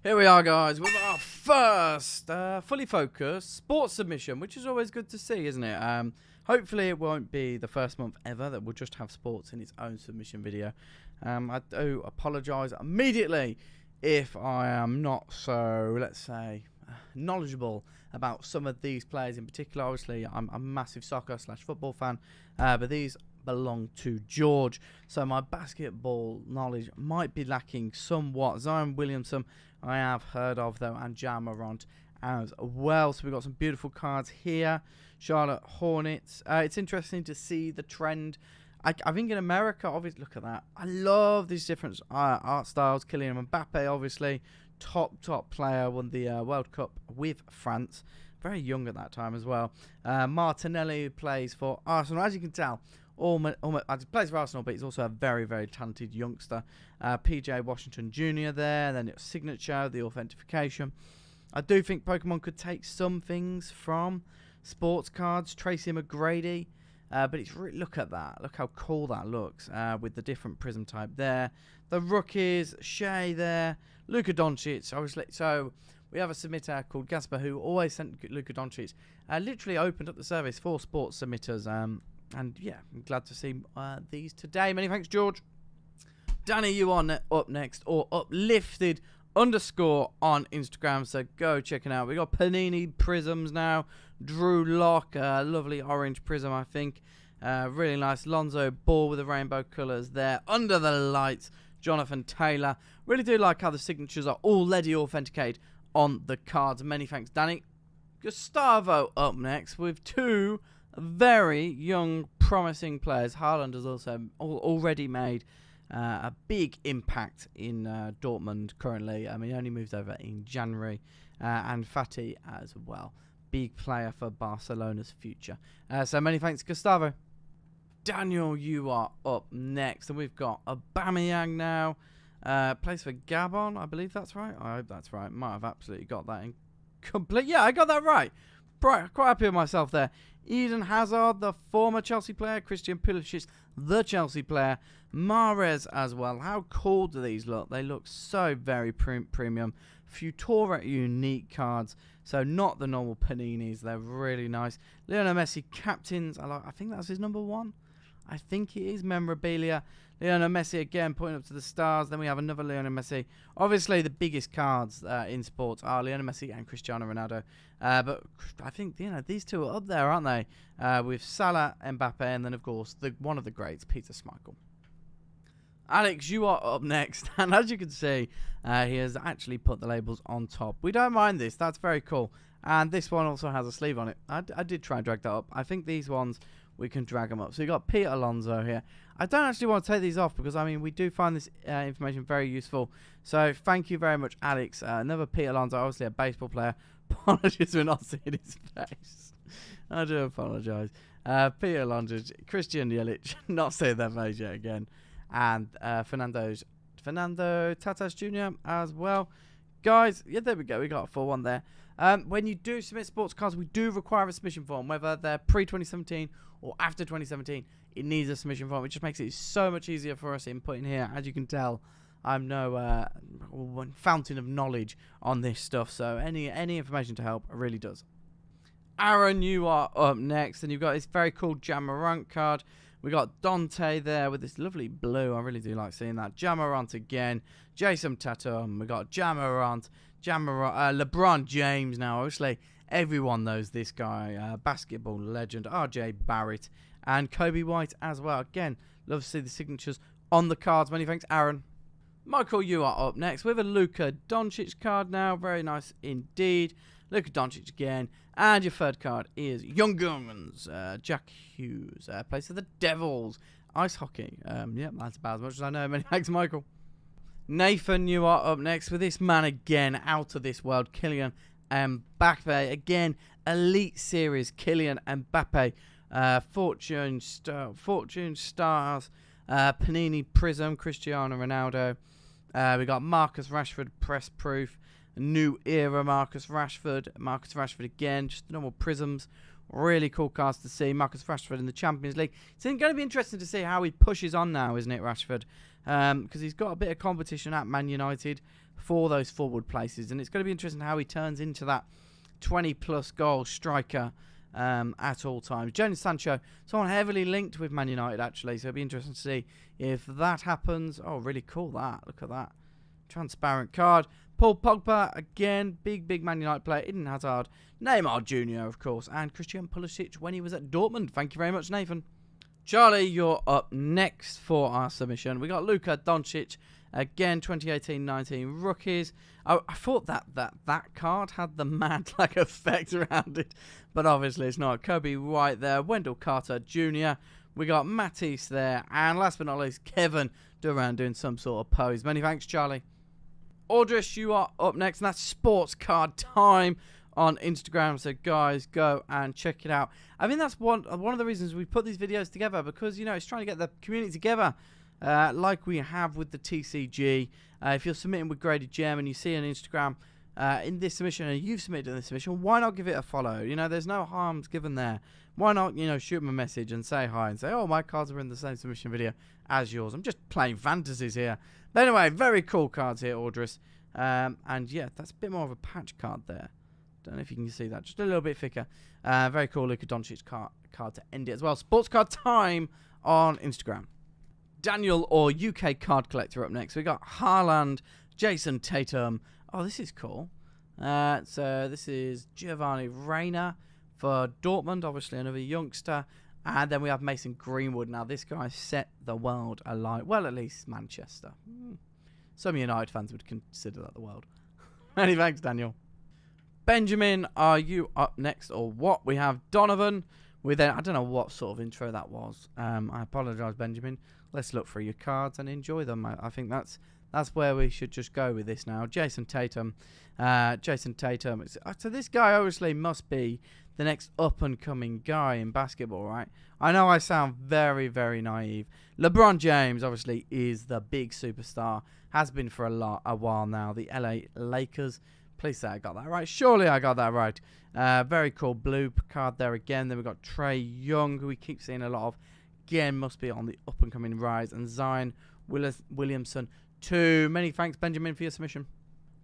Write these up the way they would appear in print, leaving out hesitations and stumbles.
Here we are, guys, with our first fully focused sports submission, which is always good to see, isn't it? Hopefully it won't be the first month ever that we'll just have sports in its own submission video. I do apologise immediately if I am not so, let's say, knowledgeable about some of these players in particular. Obviously, I'm a massive soccer/football fan, but these belong to George, so my basketball knowledge might be lacking somewhat. Zion Williamson I have heard of though, and Ja Morant as well. So we've got some beautiful cards here. Charlotte Hornets. It's interesting to see the trend. I think in America, obviously, look at that. I love these different art styles. Kylian Mbappe, obviously, top player, won the World Cup with France. Very young at that time as well. Martinelli plays for Arsenal, as you can tell. He plays for Arsenal, but he's also a very, very talented youngster. PJ Washington Jr. there. Then it's signature, the authentication. I do think Pokemon could take some things from sports cards. Tracy McGrady. But it's look at that. Look how cool that looks with the different prism type there. The rookies, Shea there. Luka Doncic, obviously. So we have a submitter called Gustavo who always sent Luka Doncic. Literally opened up the service for sports submitters. And yeah, I'm glad to see these today. Many thanks, George. Danny, you are up next, or uplifted__ on Instagram, so go check it out. We got Panini Prisms now. Drew Lock, lovely orange prism, I think. Really nice. Lonzo Ball with the rainbow colours there. Under the lights, Jonathan Taylor. Really do like how the signatures are already authenticated on the cards. Many thanks, Danny. Gustavo up next with two very young, promising players. Haaland has also already made a big impact in Dortmund currently. I mean, he only moved over in January. And Fati as well. Big player for Barcelona's future. So many thanks, Gustavo. Daniel, you are up next. And we've got Aubameyang now. Plays for Gabon, I believe that's right. I hope that's right. Might have absolutely got that in complete. Yeah, I got that right. Quite happy with myself there. Eden Hazard, the former Chelsea player. Christian Pulisic, the Chelsea player. Mahrez as well. How cool do these look? They look so very premium. Futura unique cards. So not the normal Paninis. They're really nice. Lionel Messi captains. I think that's his number one. I think it is memorabilia. Lionel Messi again pointing up to the stars. Then we have another Lionel Messi. Obviously the biggest cards in sports are Lionel Messi and Cristiano Ronaldo. But I think these two are up there, aren't they? With Salah, Mbappe, and then of course one of the greats, Peter Schmeichel. Alex, you are up next, and as you can see, he has actually put the labels on top. We don't mind this, that's very cool. And this one also has a sleeve on it. I did try and drag that up. I think these ones, we can drag them up. So you got Peter Alonso here. I don't actually want to take these off because, I mean, we do find this information very useful. So thank you very much, Alex. Another Peter Alonso, obviously a baseball player. Apologies for not seeing his face. I do apologise. Peter Alonso, Christian Yelich, not seeing their face yet again. And Fernando Tatas Jr. as well. Guys, yeah, there we go. We got a full one there. When you do submit sports cards, we do require a submission form, whether they're pre-2017 or after 2017. It needs a submission form. It just makes it so much easier for us inputting here. As you can tell, I'm no fountain of knowledge on this stuff, so any information to help really does. Arran, you are up next, and you've got this very cool Ja Morant card. We got Dante there with this lovely blue. I really do like seeing that. Ja Morant again. Jason Tatum. We got Ja Morant. LeBron James now. Obviously, everyone knows this guy. Basketball legend. RJ Barrett. And Kobe White as well. Again, love to see the signatures on the cards. Many thanks, Aaron. Michael, you are up next with a Luka Doncic card now. Very nice indeed. Luka Doncic again. And your third card is Young Guns. Jack Hughes. Plays for the Devils. Ice hockey. Yeah, that's about as much as I know. Many thanks, Michael. Nathan, you are up next with this man again. Out of this world. Kylian Mbappe. Again, Elite Series. Kylian Mbappe. Fortune Stars. Panini Prism. Cristiano Ronaldo. We got Marcus Rashford. Press Proof. New era Marcus Rashford again, just normal prisms. Really cool cards to see. Marcus Rashford in the Champions League. It's going to be interesting to see how he pushes on now, isn't it, Rashford? Because he's got a bit of competition at Man United. for those forward places. And it's going to be interesting how he turns into that 20-plus goal striker at all times. Jonny Sancho, someone heavily linked with Man United, actually. So it'll be interesting to see if that happens. Oh, really cool that. Look at that. Transparent card. Paul Pogba, again, big Man United player. Eden Hazard. Neymar Jr., of course. And Christian Pulisic when he was at Dortmund. Thank you very much, Nathan. Charlie, you're up next for our submission. We got Luka, Doncic, again, 2018-19 rookies. I thought that card had the mad effect around it, but obviously it's not. Kobe White there, Wendell Carter Jr. We got Mateusz there, and last but not least, Kevin Durant doing some sort of pose. Many thanks, Charlie. Audrius, you are up next, and that's sports card time on Instagram, so guys, go and check it out. I think that's one of the reasons we put these videos together, because, you know, it's trying to get the community together, like we have with the TCG. If you're submitting with Graded Gem and you see an Instagram in this submission and you've submitted in this submission, why not give it a follow? You know, there's no harms given there. Why not, you know, shoot them a message and say hi and say, oh, my cards are in the same submission video as yours. I'm just playing fantasies here. But anyway, very cool cards here, Audrius. And yeah, that's a bit more of a patch card there. Don't know if you can see that. Just a little bit thicker. Very cool Luka Doncic card to end it as well. Sports card time on Instagram. Daniel, or UK card collector, up next. We got Haaland, Jason Tatum. Oh, this is cool. So this is Giovanni Reina for Dortmund, obviously another youngster. And then we have Mason Greenwood. Now, this guy set the world alight. Well, at least Manchester. Some United fans would consider that the world. Many thanks, Daniel. Benjamin, are you up next or what? We have Donovan with I don't know what sort of intro that was. I apologise, Benjamin. Let's look through your cards and enjoy them. I think that's where we should just go with this now. Jason Tatum. So this guy obviously must be the next up-and-coming guy in basketball, right? I know I sound very, very naive. LeBron James obviously is the big superstar. Has been for a while now. The LA Lakers. Please say I got that right. Surely I got that right. Very cool blue card there again. Then we've got Trae Young, who we keep seeing a lot of. Again, must be on the up-and-coming rise. And Zayn Williamson, too. Many thanks, Benjamin, for your submission.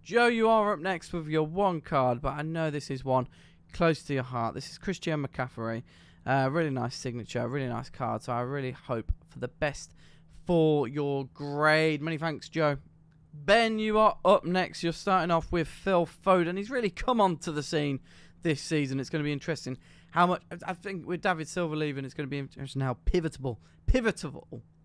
Joe, you are up next with your one card, but I know this is one close to your heart. This is Christian McCaffrey. Really nice signature, really nice card. So I really hope for the best for your grade. Many thanks, Joe. Ben, you are up next. You're starting off with Phil Foden. He's really come onto the scene this season. It's going to be interesting how much. I think with David Silva leaving, it's going to be interesting how pivotal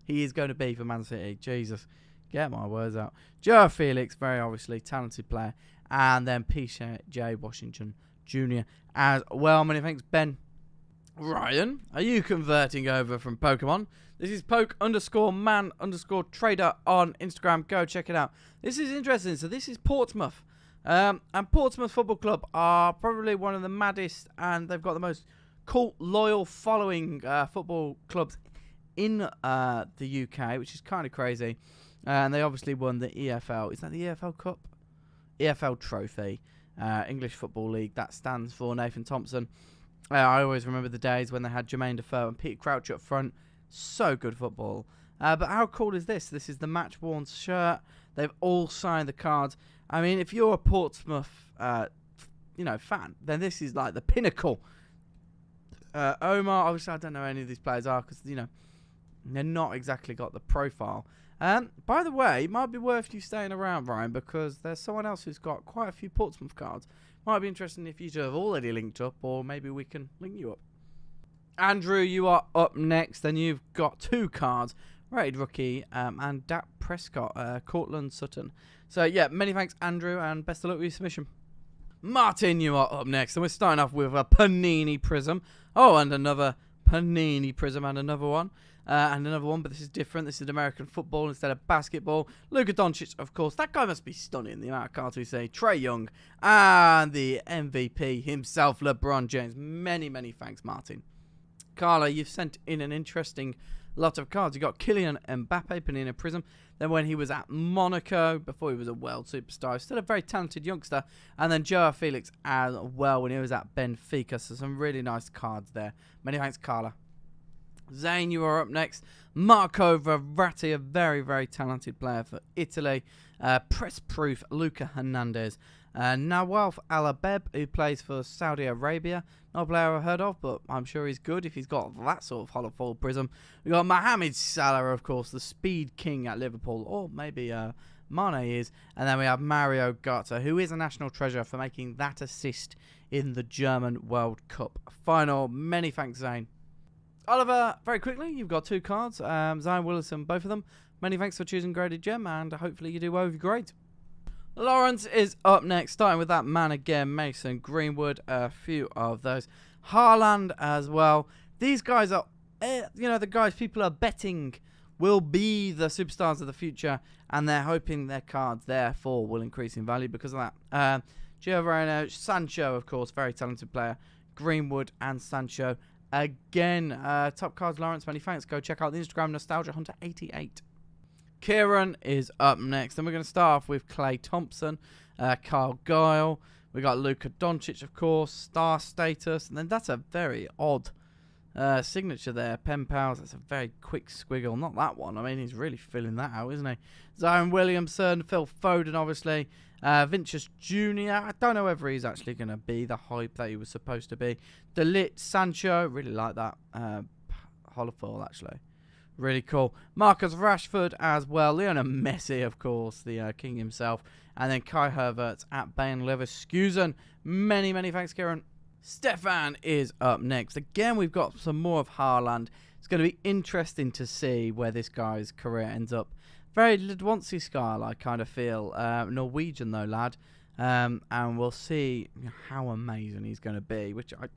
he is going to be for Man City. Jesus, get my words out. Joe Felix, very obviously talented player, and then PJ Washington Jr. as well. Many thanks, Ben. Ryan, are you converting over from Pokemon? This is poke_man_trader on Instagram. Go check it out. This is interesting. So this is Portsmouth. And Portsmouth Football Club are probably one of the maddest, and they've got the most cult, loyal following football clubs in the UK, which is kind of crazy. And they obviously won the EFL. Is that the EFL Cup? EFL Trophy. English Football League. That stands for Nathan Thompson. I always remember the days when they had Jermaine Defoe and Peter Crouch up front. So good football. But how cool is this? This is the match-worn shirt. They've all signed the cards. I mean, if you're a Portsmouth, fan, then this is like the pinnacle. Omar, obviously, I don't know who any of these players are because, they're not exactly got the profile. By the way, it might be worth you staying around, Ryan, because there's someone else who's got quite a few Portsmouth cards. Might be interesting if you two have already linked up, or maybe we can link you up. Andrew, you are up next, and you've got two cards. Rated rookie and Dak Prescott, Cortland Sutton. So, yeah, many thanks, Andrew, and best of luck with your submission. Martin, you are up next, and we're starting off with a Panini Prism. Oh, and another Panini Prism, and another one. But this is different. This is American football instead of basketball. Luka Doncic, of course. That guy must be stunning, the amount of cards we say. Trae Young, and the MVP himself, LeBron James. Many, many thanks, Martin. Carla, you've sent in an interesting lot of cards. You got Kylian Mbappe, Panini Prism. Then when he was at Monaco, before he was a world superstar, still a very talented youngster. And then Joe Felix as well when he was at Benfica. So some really nice cards there. Many thanks, Carla. Zayn, you are up next. Marco Verratti, a very, very talented player for Italy. Press-proof Luka Hernandez. Nawaf Al-Abeb, who plays for Saudi Arabia. Not a player I've heard of, but I'm sure he's good if he's got that sort of holofoil prism. We've got Mohamed Salah, of course, the speed king at Liverpool. Or maybe Mane is. And then we have Mario Götze, who is a national treasure for making that assist in the German World Cup final. Many thanks, Zayn. Oliver, very quickly, you've got 2 cards. Zayn Wilson, both of them. Many thanks for choosing Graded Gem, and hopefully you do well with your grades. Laurence is up next, starting with that man again, Mason Greenwood. A few of those. Haaland as well. These guys are, the guys people are betting will be the superstars of the future, and they're hoping their cards, therefore, will increase in value because of that. Giovanni Sancho, of course, very talented player. Greenwood and Sancho. Again, top cards, Laurence, many thanks. Go check out the Instagram, Nostalgia Hunter 88. Kieran is up next. Then we're going to start off with Clay Thompson, Carl Guile. We got Luka Doncic, of course, star status. And then that's a very odd signature there. Pen pals, that's a very quick squiggle. Not that one. I mean, he's really filling that out, isn't he? Zion Williamson, Phil Foden, obviously. Vinicius Jr. I don't know whether he's actually going to be the hype that he was supposed to be. Delit Sancho. Really like that holofoil, actually. Really cool. Marcus Rashford as well. Lionel Messi, of course, the king himself. And then Kai Havertz at Bayer Leverkusen. Many, many thanks, Kieran. Stefan is up next. Again, we've got some more of Haaland. It's going to be interesting to see where this guy's career ends up. Very Lidwancy style, I kind of feel. Norwegian, though, lad. And we'll see how amazing he's going to be. Which, I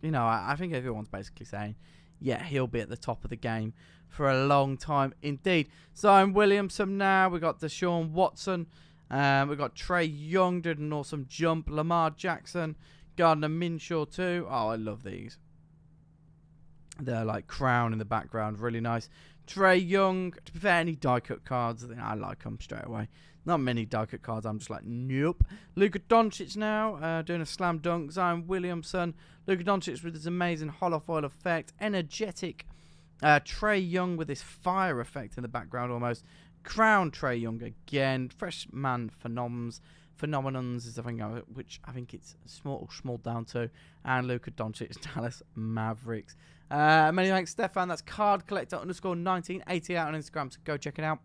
think everyone's basically saying, yeah, he'll be at the top of the game for a long time indeed. Zion Williamson now. We've got Deshaun Watson. We've got Trey Young did an awesome jump. Lamar Jackson. Gardner Minshew too. Oh, I love these. They're like crown in the background. Really nice. Trey Young. To be fair, any die-cut cards, I like them straight away. Not many die-cut cards. I'm just like, nope. Luka Doncic now. Doing a slam dunk. Zion Williamson. Luka Doncic with his amazing holofoil effect. Energetic. Trey Young with this fire effect in the background almost. Crown Trey Young again. Freshman Phenomenons is the thing which I think it's small down to. And Luka Doncic, Dallas Mavericks. Many thanks, Stefan. That's card collector _1980 out on Instagram, so go check it out.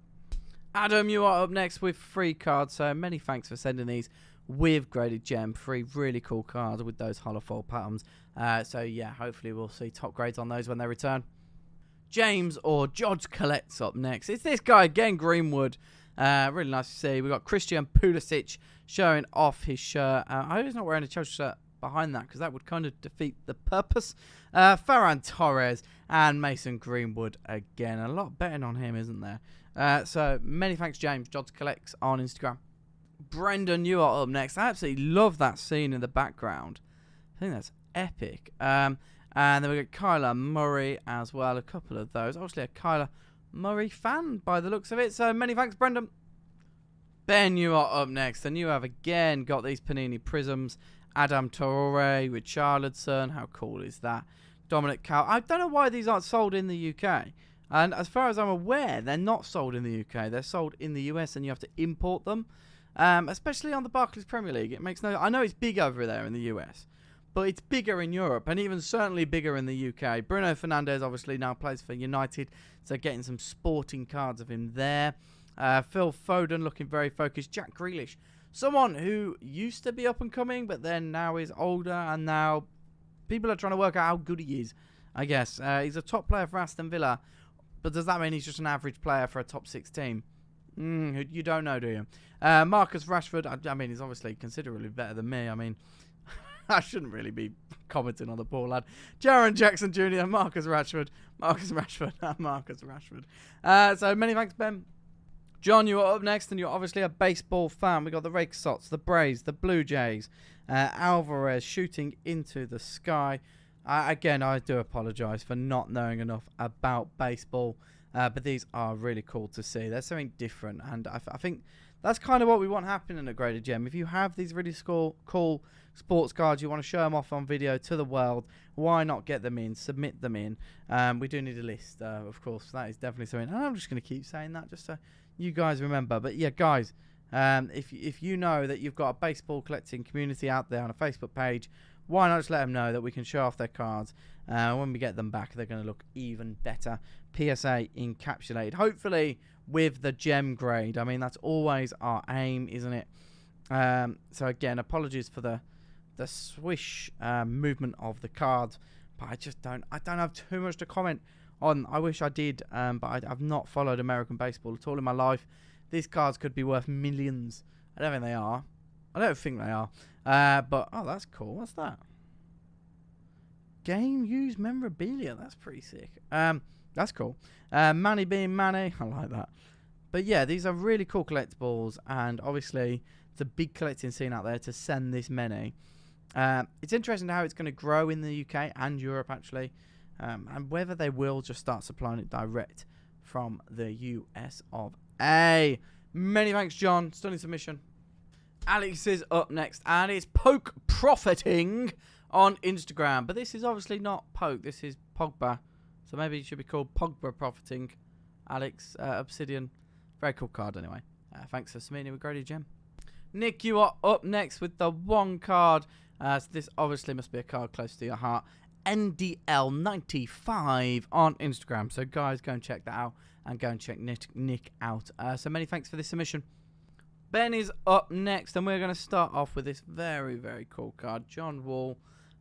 Adam, you are up next with 3 cards, so many thanks for sending these with Graded Gem. 3 really cool cards with those holofoil patterns. So yeah, hopefully we'll see top grades on those when they return. James or George Collette's up next. It's this guy again, Greenwood. Really nice to see. We've got Christian Pulisic showing off his shirt. I hope he's not wearing a Chelsea shirt behind that because that would kind of defeat the purpose. Ferran Torres and Mason Greenwood again. A lot betting on him, isn't there? So many thanks, James. George Collects on Instagram. Brendan, you are up next. I absolutely love that scene in the background. I think that's epic. And then we got Kyla Murray as well. A couple of those. Obviously a Kyla Murray fan by the looks of it. So many thanks, Brendan. Ben, you are up next. And you have again got these Panini Prisms. Adam Traore, Richarlison. How cool is that? Dominic Cal. I don't know why these aren't sold in the UK. And as far as I'm aware, they're not sold in the UK. They're sold in the US and you have to import them. Especially on the Barclays Premier League. It makes no... I know it's big over there in the US. But it's bigger in Europe and even certainly bigger in the UK. Bruno Fernandes obviously now plays for United. So getting some sporting cards of him there. Phil Foden looking very focused. Jack Grealish. Someone who used to be up and coming but then now is older. And now people are trying to work out how good he is, I guess. He's a top player for Aston Villa. But does that mean he's just an average player for a top 6 team? You don't know, do you? Marcus Rashford. I mean, he's obviously considerably better than me. I mean... I shouldn't really be commenting on the poor lad. Jaron Jackson Jr., Marcus Rashford. So many thanks, Ben. John, you are up next, and you're obviously a baseball fan. We got the Red Sox, the Braves, the Blue Jays. Alvarez shooting into the sky. Again, I do apologise for not knowing enough about baseball. But these are really cool to see. There's something different, and I think that's kind of what we want happening at Graded Gem. If you have these really cool sports cards, you want to show them off on video to the world, why not get them in, submit them in. We do need a list, of course. That is definitely something. And I'm just going to keep saying that just so you guys remember. But yeah, guys, if you know that you've got a baseball collecting community out there on a Facebook page, why not just let them know that we can show off their cards. When we get them back, they're going to look even better. PSA encapsulated, hopefully with the gem grade. I mean, that's always our aim, isn't it? So again, apologies for the swish movement of the cards, but I don't have too much to comment on. I wish I did, but I've not followed American baseball at all in my life. These cards could be worth millions. I don't think they are. I don't think they are. But oh, that's cool. What's that? Game used memorabilia. That's pretty sick. That's cool. Manny being Manny. I like that. But yeah, these are really cool collectibles, and obviously it's a big collecting scene out there to send this many. It's interesting how it's going to grow in the UK and Europe, actually, and whether they will just start supplying it direct from the US of A. Many thanks, John. Stunning submission. Alex is up next, and it's Poke Profiting on Instagram. But this is obviously not Poke. This is Pogba. So maybe it should be called Pogba Profiting. Alex, Obsidian. Very cool card, anyway. Thanks for submitting with Graded Gem. Nick, you are up next with the one card. So this obviously must be a card close to your heart. NDL95 on Instagram. So guys, go and check that out, and go and check Nick out. So many thanks for this submission. Ben is up next, and we're going to start off with this very, very cool card. John Wall.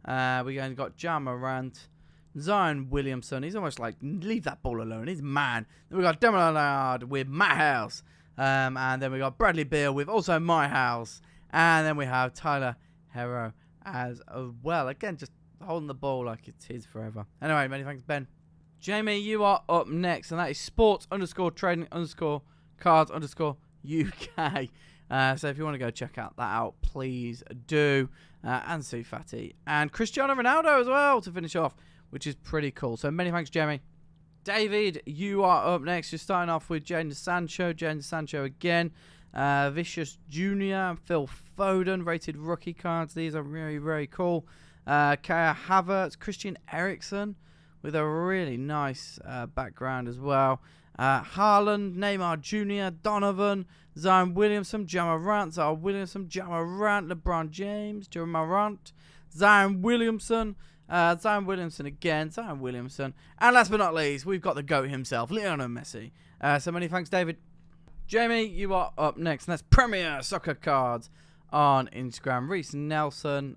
We got Jam Morant. Zayn Williamson. He's almost like, leave that ball alone. He's man. Then we got Demolard with my house. And then we got Bradley Beal with also my house. And then we have Tyler Hero as well. Again, just holding the ball like it's his forever. Anyway, many thanks, Ben. Jamie, you are up next, and that is sports_trading_cards_UK. So if you want to go check that out, please do. And Sue Fatty. And Cristiano Ronaldo as well to finish off, which is pretty cool. So many thanks, Jamie. David, you are up next. You're starting off with Jadon Sancho again. Vicious Jr., Phil Foden, rated rookie cards. These are very, very cool. Kaya Havertz, Christian Eriksen with a really nice background as well. Haaland, Neymar Jr., Donovan, Zayn Williamson, Jamarant, LeBron James, Jamarant, Zayn Williamson again, Zayn Williamson. And last but not least, we've got the GOAT himself, Lionel Messi. So many thanks, David. Jamie, you are up next, and that's Premier Soccer Cards on Instagram. Reece Nelson,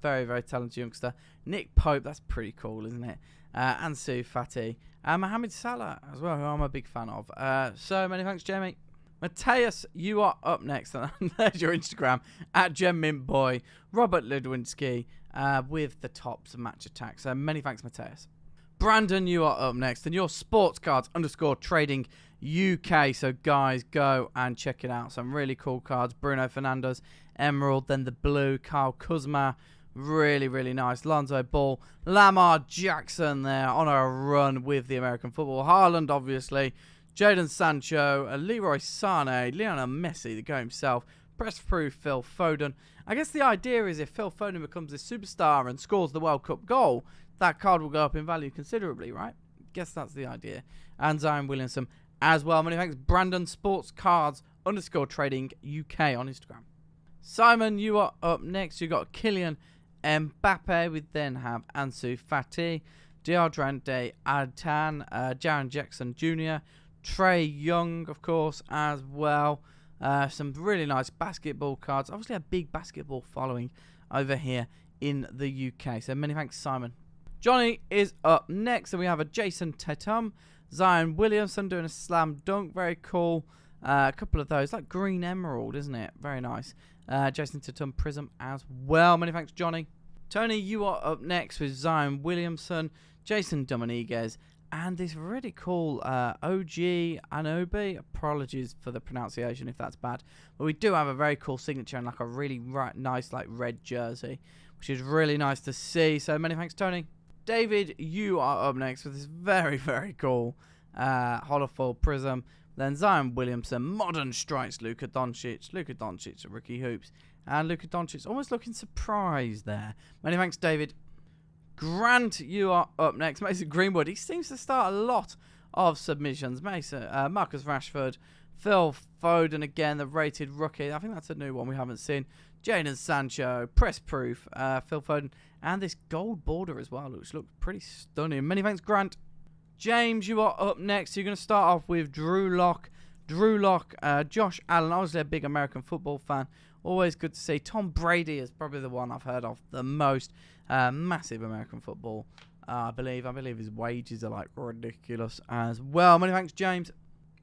very, very talented youngster. Nick Pope, that's pretty cool, isn't it? Ansu Fati. Mohamed Salah as well, who I'm a big fan of. So many thanks, Jamie. Mateusz, you are up next, and there's your Instagram, at GemMintBoy. Robert Ludwinski with the tops of match attack. So many thanks, Mateusz. Brandon, you are up next, and your sports cards _trading UK. So guys, go and check it out. Some really cool cards. Bruno Fernandes, Emerald, then the blue, Kyle Kuzma. Really, really nice. Lonzo Ball, Lamar Jackson there on a run with the American football. Haaland, obviously. Jadon Sancho, Leroy Sané, Lionel Messi, the guy himself. Press through Phil Foden. I guess the idea is if Phil Foden becomes a superstar and scores the World Cup goal, that card will go up in value considerably, right? Guess that's the idea. And Zayn Williamson as well. Many thanks. Brandon, sports cards _trading UK on Instagram. Simon, you are up next. You got Kylian Mbappe. We then have Ansu Fati, Deodorante Adtan, Jaren Jackson Jr., Trey Young, of course, as well. Some really nice basketball cards. Obviously, a big basketball following over here in the UK. So many thanks, Simon. Jonny is up next, and we have a Jason Tatum, Zayn Williamson doing a slam dunk. Very cool. A couple of those, like green emerald, isn't it? Very nice. Jason Tatum Prism as well. Many thanks, Jonny. Tony, you are up next with Zayn Williamson, Jason Dominguez, and this really cool OG Anobi. Apologies for the pronunciation if that's bad. But we do have a very cool signature and like a really nice like red jersey, which is really nice to see. So many thanks, Tony. David, you are up next with this very, very cool holofoil prism Then Zion Williamson, modern strikes, Luka Doncic. Luka Doncic, rookie hoops. And Luka Doncic almost looking surprised there. Many thanks, David. Grant, you are up next. Mason Greenwood, he seems to start a lot of submissions. Marcus Rashford, Phil Foden again, the rated rookie. I think that's a new one we haven't seen. Jadon Sancho, press proof, Phil Foden, and this gold border as well, which looks pretty stunning. Many thanks, Grant. James, you are up next. You're going to start off with Drew Lock, Josh Allen, obviously a big American football fan. Always good to see. Tom Brady is probably the one I've heard of the most. Massive American football. I believe his wages are like ridiculous as well. Many thanks, James.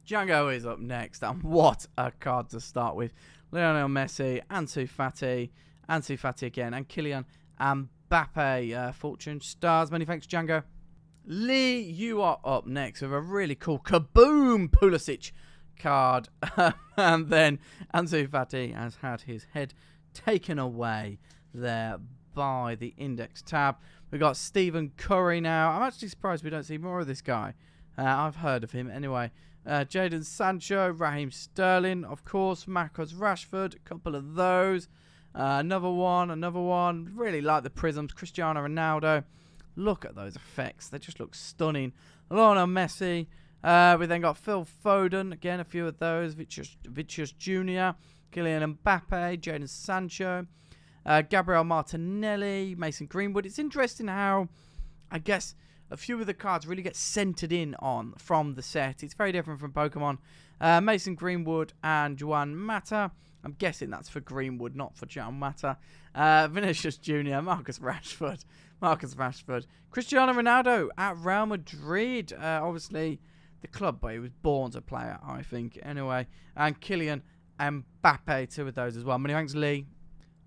Django is up next, and what a card to start with. Lionel Messi, Ansu Fati again, and Kylian Mbappe, Fortune Stars. Many thanks, Django. Lee, you are up next with a really cool Kaboom Pulisic card. And then Ansu Fati has had his head taken away there by the index tab. We've got Stephen Curry now. I'm actually surprised we don't see more of this guy. I've heard of him anyway. Jadon Sancho, Raheem Sterling, of course, Marcus Rashford, a couple of those. Another one. Really like the prisms. Cristiano Ronaldo. Look at those effects. They just look stunning. Lionel Messi. We then got Phil Foden. Again, a few of those. Vinicius Jr. Kylian Mbappe. Jadon Sancho. Gabriel Martinelli. Mason Greenwood. It's interesting how, I guess, a few of the cards really get centered in on from the set. It's very different from Pokemon. Mason Greenwood and Juan Mata. I'm guessing that's for Greenwood, not for Juan Mata. Vinicius Jr., Marcus Rashford. Cristiano Ronaldo at Real Madrid. Obviously, the club where he was born to play at, I think. Anyway, and Kylian Mbappe, two of those as well. Many thanks, Lee.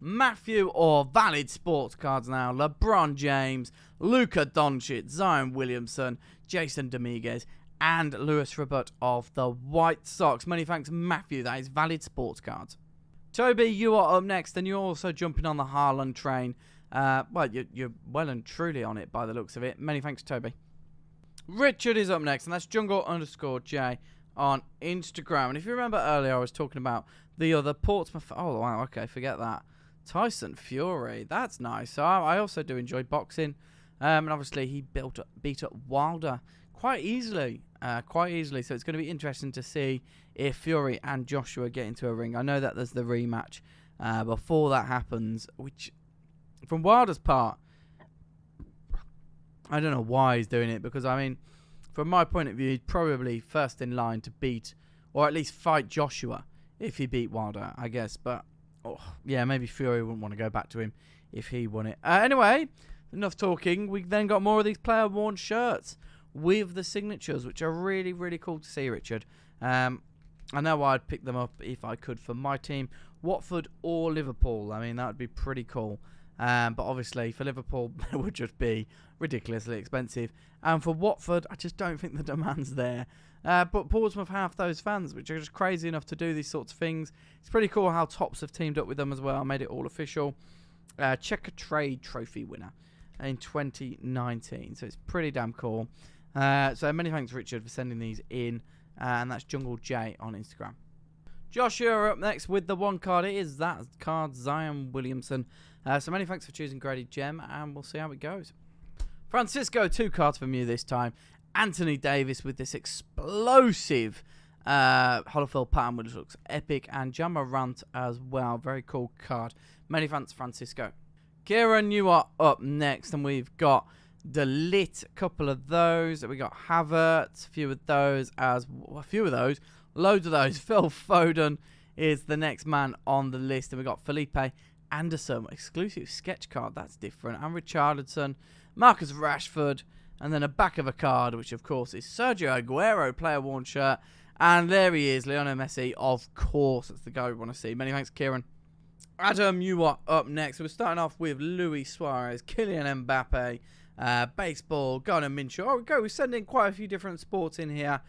Matthew or valid sports cards now. LeBron James, Luka Doncic, Zion Williamson, Jason Dominguez, and Lewis Robert of the White Sox. Many thanks, Matthew. That is valid sports cards. Toby, you are up next, and you're also jumping on the Haaland train. Well, you're well and truly on it by the looks of it. Many thanks, Toby. Richard is up next, and that's Jungle_J on Instagram. And if you remember earlier, I was talking about the other Portsmouth. Oh, wow, okay, forget that. Tyson Fury, that's nice. So I also do enjoy boxing. And obviously, he beat up Wilder quite easily. So it's going to be interesting to see if Fury and Joshua get into a ring. I know that there's the rematch before that happens, which, from Wilder's part, I don't know why he's doing it, because, I mean, from my point of view, he's probably first in line to beat, or at least fight Joshua if he beat Wilder, I guess. But, yeah, maybe Fury wouldn't want to go back to him if he won it. Anyway, enough talking. We then got more of these player-worn shirts with the signatures, which are really, really cool to see, Richard. I know I'd pick them up if I could for my team, Watford or Liverpool. I mean, that would be pretty cool. But obviously, for Liverpool, it would just be ridiculously expensive. And for Watford, I just don't think the demand's there. But Portsmouth have those fans, which are just crazy enough to do these sorts of things. It's pretty cool how Tops have teamed up with them as well, made it all official. Checker Trade Trophy winner in 2019. So it's pretty damn cool. So many thanks, Richard, for sending these in. And that's Jungle J on Instagram. Josh, you're up next with the one card. It is that card, Zion Williamson. So many thanks for choosing Graded Gem, and we'll see how it goes. Francisco, 2 cards from you this time. Anthony Davis with this explosive holofill pattern, which looks epic, and Jamarant as well. Very cool card. Many thanks, Francisco. Kieran, you are up next, and we've got Delit, a couple of those. We got Havertz, a few of those. Loads of those. Phil Foden is the next man on the list. And we got Felipe Anderson, exclusive sketch card. That's different. And Richarlison, Marcus Rashford, and then a back of a card, which of course is Sergio Aguero, player worn shirt. And there he is, Lionel Messi. Of course, that's the guy we want to see. Many thanks, Kieran. Adam, you are up next. So we're starting off with Luis Suarez, Kylian Mbappe, baseball, Gardner Minshew. Oh, we go. We're sending quite a few different sports in here.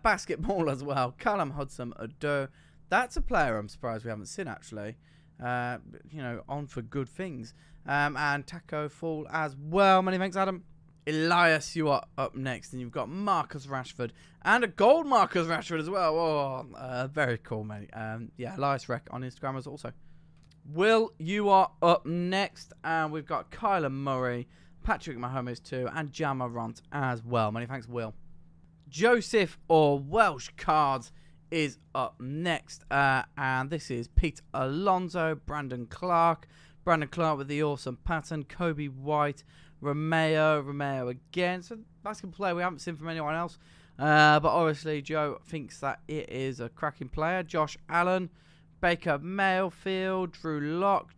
Basketball as well. Callum Hudson-Odoi. That's a player I'm surprised we haven't seen, actually. On for good things. And Taco Fall as well. Many thanks, Adam. Elias, you are up next. And you've got Marcus Rashford. And a gold Marcus Rashford as well. Oh, very cool, mate. Yeah, Elias Rec on Instagram as also. Will, you are up next. And we've got Kylian Murray, Patrick Mahomes too, and Jamarant as well. Many thanks, Will. Joseph or Welsh Cards is up next. And this is Pete Alonso, Brandon Clark with the awesome pattern, Kobe White, Romeo again. So basketball player we haven't seen from anyone else. But obviously Joe thinks that it is a cracking player. Josh Allen, Baker Mayfield, Drew Lock,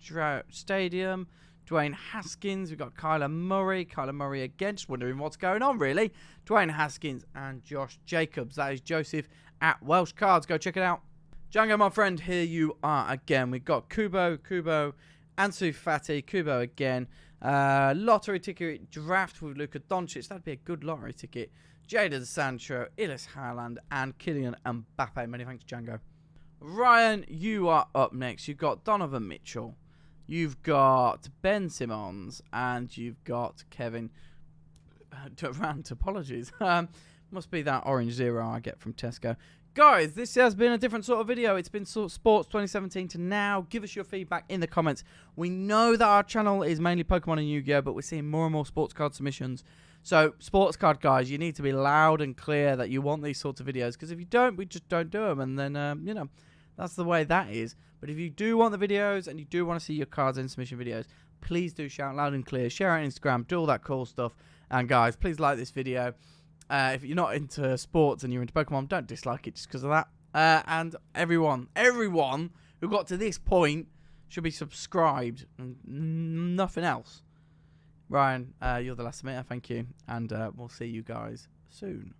Stadium, Dwayne Haskins. We've got Kyler Murray again. Just wondering what's going on, really. Dwayne Haskins and Josh Jacobs. That is Joseph at Welsh Cards. Go check it out. Django, my friend, here you are again. We've got Kubo, Ansu Fati, Kubo again. Lottery ticket draft with Luka Doncic. That'd be a good lottery ticket. Jadon Sancho, Elias Haaland, and Kylian Mbappe. Many thanks, Django. Ryan, you are up next. You've got Donovan Mitchell. You've got Ben Simmons. And you've got Kevin Durant. Apologies. Must be that orange zero I get from Tesco. Guys, this has been a different sort of video. It's been sort of Sports 2017 to now. Give us your feedback in the comments. We know that our channel is mainly Pokemon and Yu-Gi-Oh, but we're seeing more and more sports card submissions. So, sports card guys, you need to be loud and clear that you want these sorts of videos. Because if you don't, we just don't do them. And then, you know, that's the way that is. But if you do want the videos and you do want to see your cards in submission videos, please do shout loud and clear. Share it on Instagram. Do all that cool stuff. And guys, please like this video. If you're not into sports and you're into Pokemon, don't dislike it just because of that. And everyone who got to this point should be subscribed and nothing else. Ryan, you're the last submitter. Thank you. And we'll see you guys soon.